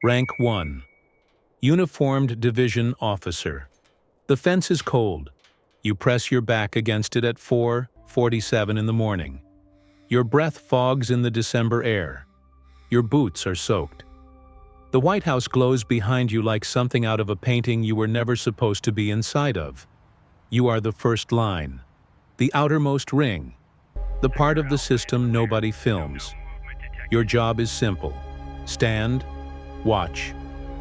Rank 1. Uniformed Division Officer. The fence is cold. You press your back against it at 4:47 in the morning. Your breath fogs in the December air. Your boots are soaked. The White House glows behind you like something out of a painting you were never supposed to be inside of. You are the first line, the outermost ring, the part of the system nobody films. Your job is simple. Stand, watch,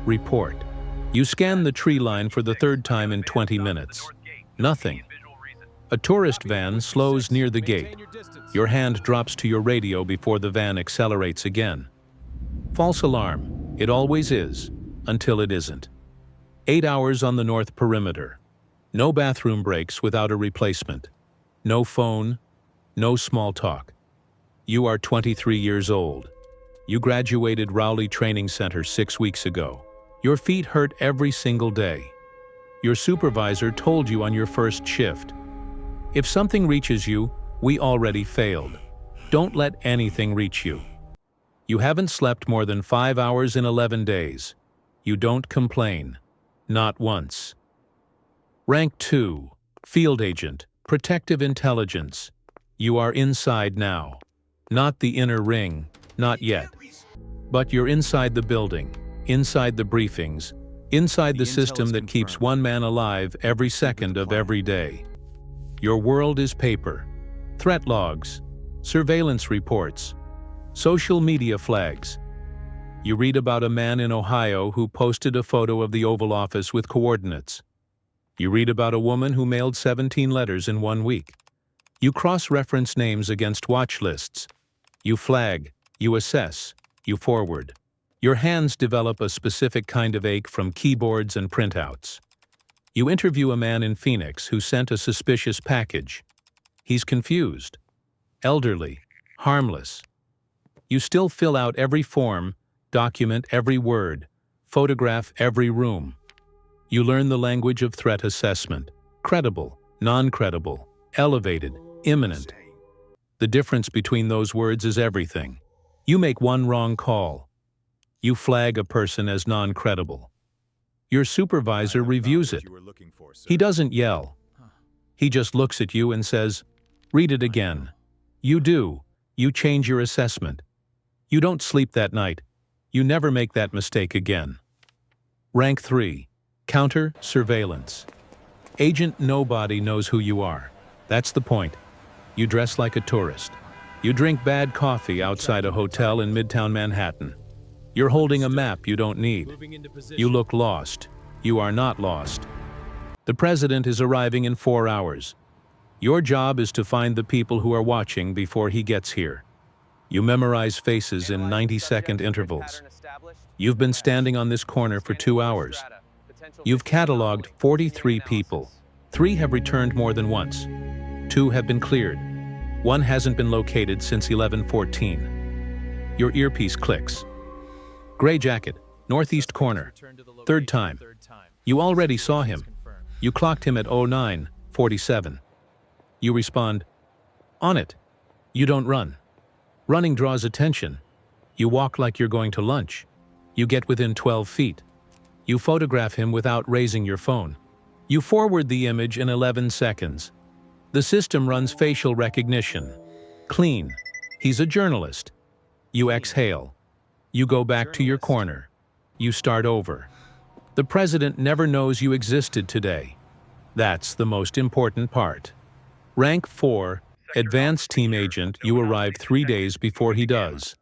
report. You scan the tree line for the third time in 20 minutes. Nothing. A tourist van slows near the gate. Your hand drops to your radio before the van accelerates again. False alarm. It always is, until it isn't. 8 hours on the north perimeter. No bathroom breaks without a replacement. No phone, no small talk. You are 23 years old. You graduated Rowley Training Center 6 weeks ago. Your feet hurt every single day. Your supervisor told you on your first shift, if something reaches you, we already failed. Don't let anything reach you. You haven't slept more than 5 hours in 11 days. You don't complain. Not once. Rank 2. Field Agent. Protective Intelligence. You are inside now. Not the inner ring. Not yet. But you're inside the building, inside the briefings, inside the system that keeps one man alive every second of every day. Your world is paper. Threat logs. Surveillance reports. Social media flags. You read about a man in Ohio who posted a photo of the Oval Office with coordinates. You read about a woman who mailed 17 letters in 1 week. You cross-reference names against watch lists. You flag, you assess, you forward. Your hands develop a specific kind of ache from keyboards and printouts. You interview a man in Phoenix who sent a suspicious package. He's confused, elderly, harmless. You still fill out every form, document every word, photograph every room. You learn the language of threat assessment: credible, non-credible, elevated, imminent. The difference between those words is everything. You make one wrong call. You flag a person as non-credible. Your supervisor reviews it. He doesn't yell. He just looks at you and says, "Read it again." You do. You change your assessment. You don't sleep that night. You never make that mistake again. Rank 3. Counter Surveillance. Agent Nobody knows who you are. That's the point. You dress like a tourist. You drink bad coffee outside a hotel in Midtown Manhattan. You're holding a map you don't need. You look lost. You are not lost. The president is arriving in 4 hours. Your job is to find the people who are watching before he gets here. You memorize faces in 90-second intervals. You've been standing on this corner for 2 hours. You've cataloged 43 people. 3 have returned more than once. 2 have been cleared. 1 hasn't been located since 11:14. Your earpiece clicks. Gray jacket, northeast corner. 3rd time. You already saw him. You clocked him at 09:47. You respond, "On it." You don't run. Running draws attention. You walk like you're going to lunch. You get within 12 feet. You photograph him without raising your phone. You forward the image in 11 seconds. The system runs facial recognition. Clean. He's a journalist. You exhale. You go back to your corner. You start over. The president never knows you existed today. That's the most important part. Rank 4. Advanced Team Agent. You arrive 3 days before he does.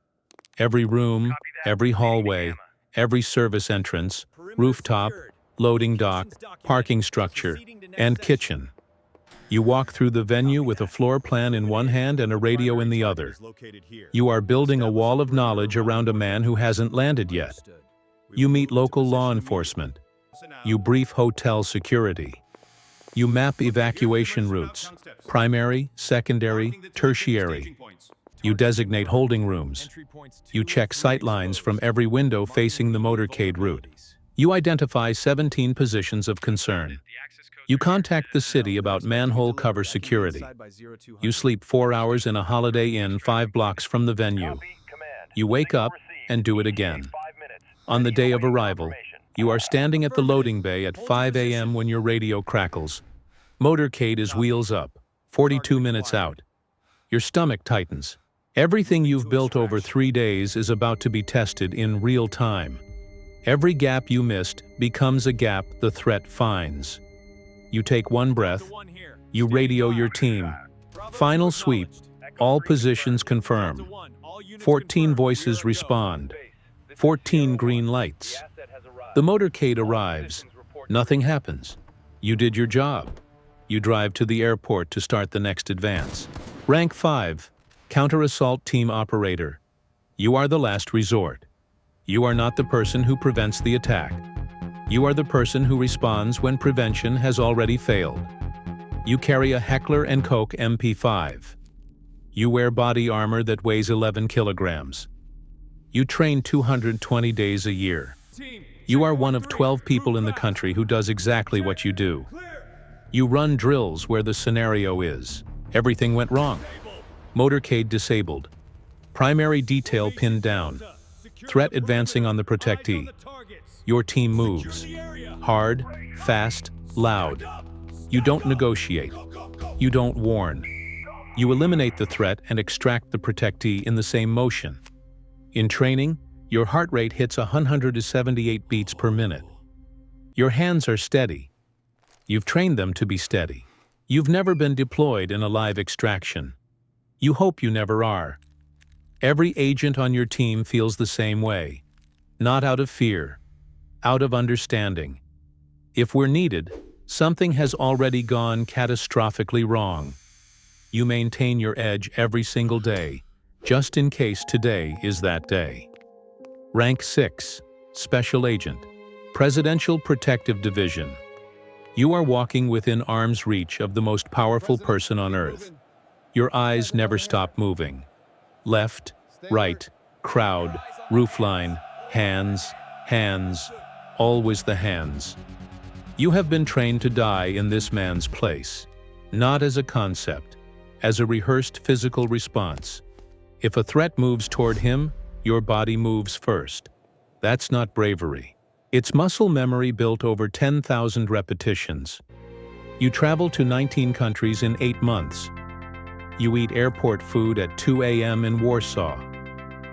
Every room, every hallway, every service entrance, rooftop, loading dock, parking structure, and kitchen. You walk through the venue with a floor plan in one hand and a radio in the other. You are building a wall of knowledge around a man who hasn't landed yet. You meet local law enforcement. You brief hotel security. You map evacuation routes: primary, secondary, tertiary. You designate holding rooms. You check sight lines from every window facing the motorcade route. You identify 17 positions of concern. You contact the city about manhole cover security. You sleep 4 hours in a Holiday Inn 5 blocks from the venue. You wake up and do it again. On the day of arrival, you are standing at the loading bay at 5 a.m. when your radio crackles. Motorcade is wheels up, 42 minutes out. Your stomach tightens. Everything you've built over 3 days is about to be tested in real time. Every gap you missed becomes a gap the threat finds. You take one breath. You radio your team. Final sweep. All positions confirm. 14 voices respond. 14 green lights. The motorcade arrives. Nothing happens. You did your job. You drive to the airport to start the next advance. Rank 5, Counter-Assault Team Operator. You are the last resort. You are not the person who prevents the attack. You are the person who responds when prevention has already failed. You carry a Heckler & Koch MP5. You wear body armor that weighs 11 kilograms. You train 220 days a year. You are one of 12 people in the country who does exactly what you do. You run drills where the scenario is. Everything went wrong. Motorcade disabled. Primary detail pinned down. Threat advancing on the protectee. Your team moves. Hard, fast, loud. You don't negotiate. You don't warn. You eliminate the threat and extract the protectee in the same motion. In training, your heart rate hits 178 beats per minute. Your hands are steady. You've trained them to be steady. You've never been deployed in a live extraction. You hope you never are. Every agent on your team feels the same way. Not out of fear, out of understanding. If we're needed, something has already gone catastrophically wrong. You maintain your edge every single day, just in case today is that day. Rank 6, Special Agent, Presidential Protective Division. You are walking within arm's reach of the most powerful person on Earth. Your eyes never stop moving. Left, right, crowd, roofline, hands, always the hands. You have been trained to die in this man's place, not as a concept, as a rehearsed physical response. If a threat moves toward him, your body moves first. That's not bravery. It's muscle memory built over 10,000 repetitions. You travel to 19 countries in 8 months. You eat airport food at 2 a.m. in Warsaw.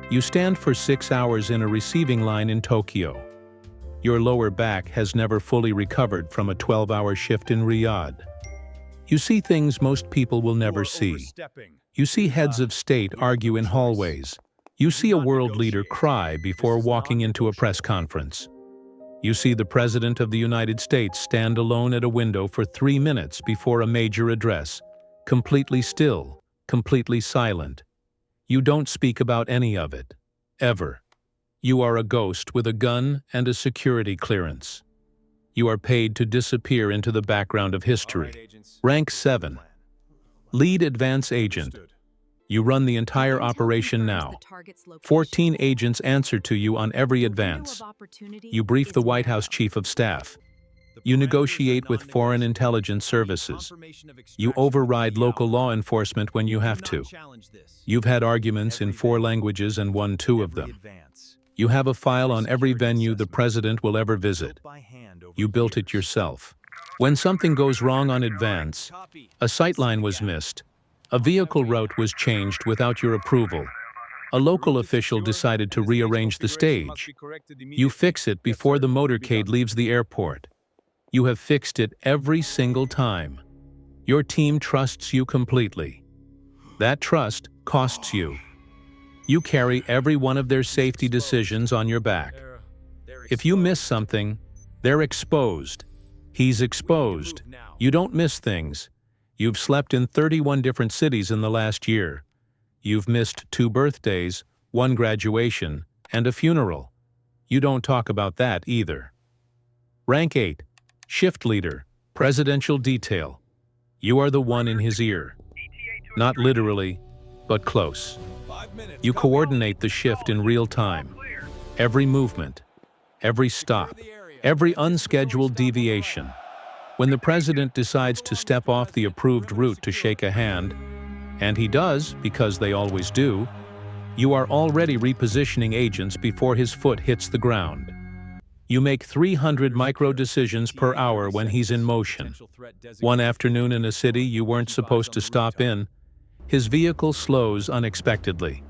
You stand for 6 hours in a receiving line in Tokyo. Your lower back has never fully recovered from a 12-hour shift in Riyadh. You see things most people will never see. You see heads of state argue in hallways. You see a world leader cry before walking into a press conference. You see the President of the United States stand alone at a window for 3 minutes before a major address, completely still, completely silent. You don't speak about any of it, ever. You are a ghost with a gun and a security clearance. You are paid to disappear into the background of history. Rank 7. Lead Advance Agent. You run the entire operation now. 14 agents answer to you on every advance. You brief the White House Chief of Staff. You negotiate with foreign intelligence services. You override local law enforcement when you have to. You've had arguments in 4 languages and won 2 of them. You have a file on every venue the president will ever visit. You built it yourself. When something goes wrong on advance, a sightline was missed, a vehicle route was changed without your approval, a local official decided to rearrange the stage. You fix it before the motorcade leaves the airport. You have fixed it every single time. Your team trusts you completely. That trust costs you. You carry every one of their safety decisions on your back. If you miss something, they're exposed. He's exposed. You don't miss things. You've slept in 31 different cities in the last year. You've missed 2 birthdays, 1 graduation, and a funeral. You don't talk about that either. Rank 8. Shift Leader, Presidential Detail. You are the one in his ear. Not literally, but close. You coordinate the shift in real time. Every movement, every stop, every unscheduled deviation. When the president decides to step off the approved route to shake a hand, and he does because they always do, You are already repositioning agents before his foot hits the ground. You make 300 micro-decisions per hour when he's in motion. One afternoon in a city you weren't supposed to stop in, his vehicle slows unexpectedly.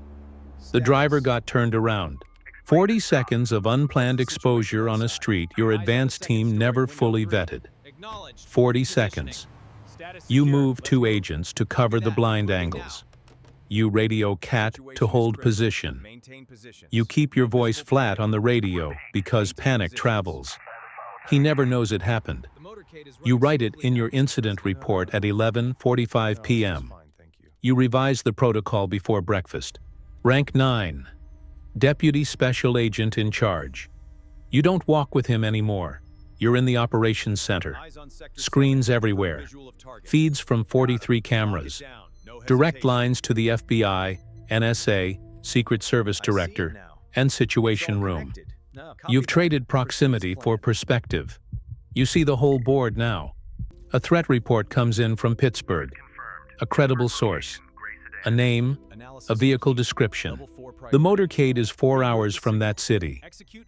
The driver got turned around. 40 seconds of unplanned exposure on a street your advance team never fully vetted. 40 seconds. You move 2 agents to cover the blind angles. You radio CAT to hold position. You keep your voice flat on the radio because panic travels. He never knows it happened. You write it in your incident report at 11:45 p.m. You revise the protocol before breakfast. Rank 9. Deputy Special Agent in charge. You don't walk with him anymore. You're in the operations center. Screens everywhere. Feeds from 43 cameras. Direct lines to the FBI, NSA, Secret Service Director, and Situation Room. You've traded proximity for perspective. You see the whole board now. A threat report comes in from Pittsburgh. A credible source. A name, a vehicle description. The motorcade is 4 hours from that city.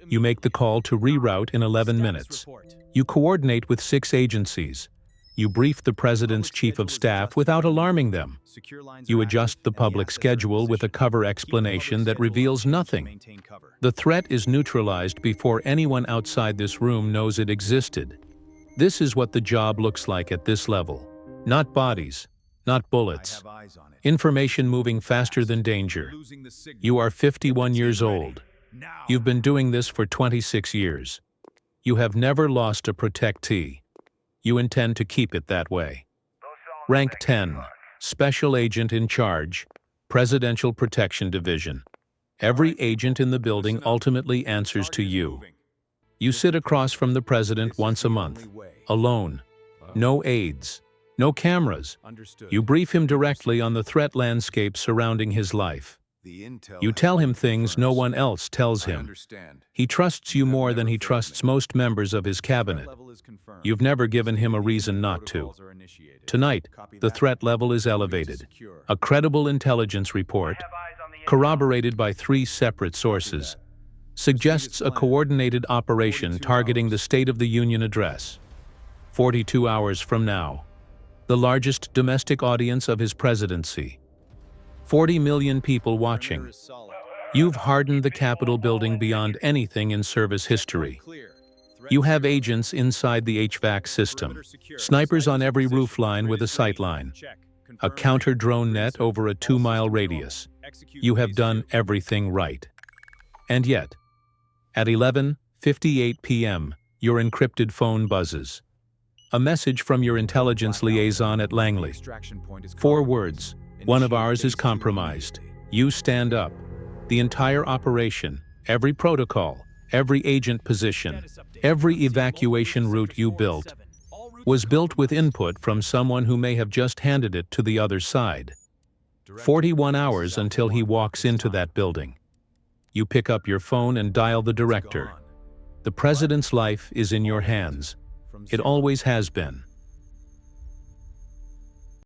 You make the call to reroute in 11 minutes. You coordinate with 6 agencies. You brief the President's Chief of Staff without alarming them. You adjust the public schedule with a cover explanation that reveals nothing. The threat is neutralized before anyone outside this room knows it existed. This is what the job looks like at this level. Not bodies, not bullets. Information moving faster than danger. You are 51 years old. You've been doing this for 26 years. You have never lost a protectee. You intend to keep it that way. Rank 10. Special Agent in charge, Presidential Protection Division. Every agent in the building ultimately answers to you. You sit across from the President once a month, alone. No aides, no cameras. You brief him directly on the threat landscape surrounding his life. You tell him things no one else tells him. He trusts you more than he trusts most members of his cabinet. You've never given him a reason not to. Tonight, the threat level is elevated. A credible intelligence report, corroborated by 3 separate sources, suggests a coordinated operation targeting the State of the Union address. 42 hours from now, the largest domestic audience of his presidency. 40 million people watching. You've hardened the Capitol building beyond anything in service history. You have agents inside the HVAC system, snipers on every roofline with a sightline, a counter-drone net over a 2-mile radius. You have done everything right. And yet, at 11:58 p.m., your encrypted phone buzzes. A message from your intelligence liaison at Langley. 4 words. One of ours is compromised. You stand up. The entire operation, every protocol, every agent position, every evacuation route you built, was built with input from someone who may have just handed it to the other side. 41 hours until he walks into that building. You pick up your phone and dial the director. The President's life is in your hands. It always has been.